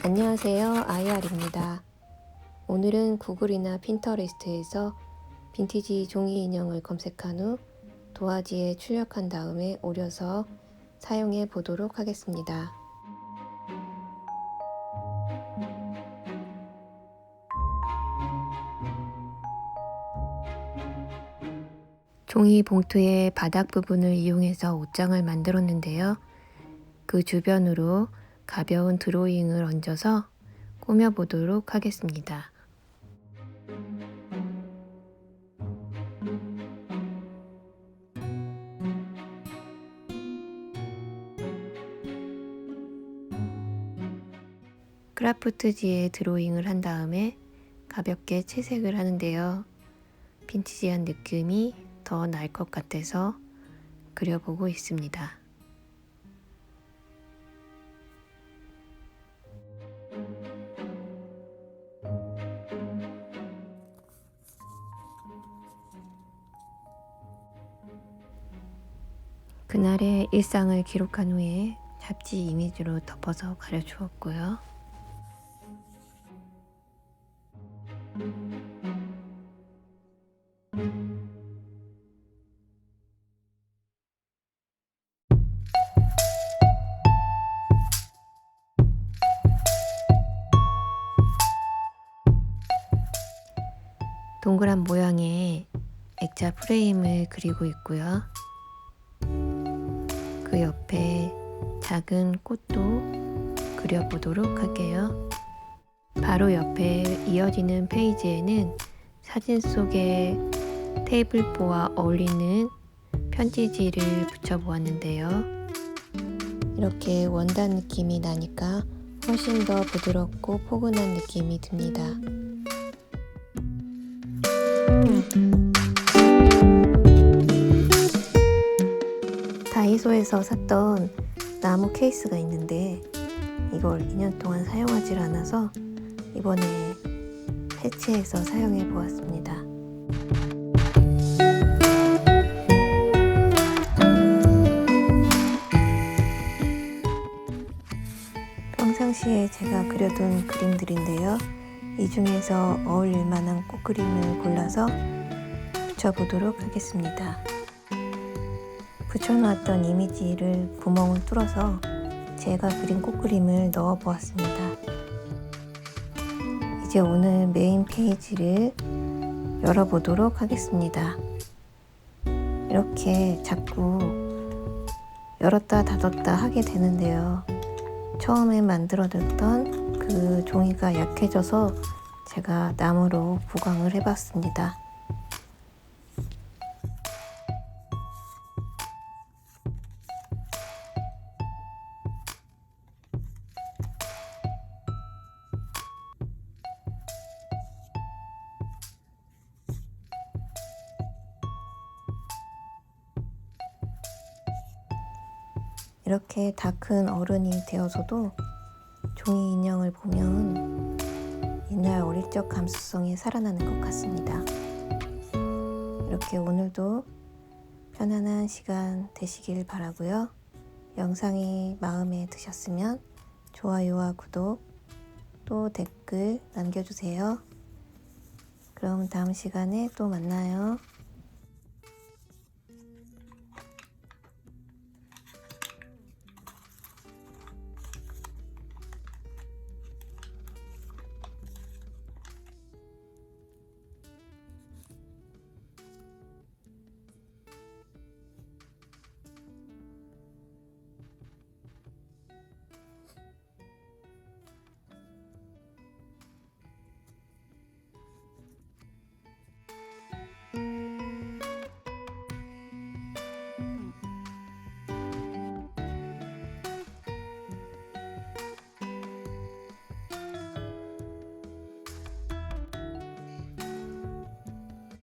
안녕하세요. 아이알입니다. 오늘은 구글이나 핀터레스트에서 빈티지 종이 인형을 검색한 후 도화지에 출력한 다음에 오려서 사용해 보도록 하겠습니다. 종이 봉투의 바닥 부분을 이용해서 옷장을 만들었는데요. 그 주변으로 가벼운 드로잉을 얹어서 꾸며보도록 하겠습니다. 크라프트지에 드로잉을 한 다음에 가볍게 채색을 하는데요. 빈티지한 느낌이 더 날 것 같아서 그려보고 있습니다. 그날의 일상을 기록한 후에 잡지 이미지로 덮어서 가려주었고요. 동그란 모양의 액자 프레임을 그리고 있고요. 그 옆에 작은 꽃도 그려보도록 할게요. 바로 옆에 이어지는 페이지에는 사진 속의 테이블보와 어울리는 편지지를 붙여보았는데요. 이렇게 원단 느낌이 나니까 훨씬 더 부드럽고 포근한 느낌이 듭니다. 다이소에서 샀던 나무 케이스가 있는데 이걸 2년 동안 사용하지 않아서 이번에 해체해서 사용해 보았습니다. 평상시에 제가 그려둔 그림들인데요. 이 중에서 어울릴 만한 꽃그림을 골라서 붙여보도록 하겠습니다. 붙여놨던 이미지를 구멍을 뚫어서 제가 그린 꽃그림을 넣어 보았습니다. 이제 오늘 메인 페이지를 열어보도록 하겠습니다. 이렇게 자꾸 열었다 닫았다 하게 되는데요. 처음에 만들어뒀던 그 종이가 약해져서 제가 나무로 보강을 해봤습니다. 이렇게 다 큰 어른이 되어서도 종이 인형을 보면 옛날 어릴 적 감수성이 살아나는 것 같습니다. 이렇게 오늘도 편안한 시간 되시길 바라고요. 영상이 마음에 드셨으면 좋아요와 구독, 또 댓글 남겨주세요. 그럼 다음 시간에 또 만나요.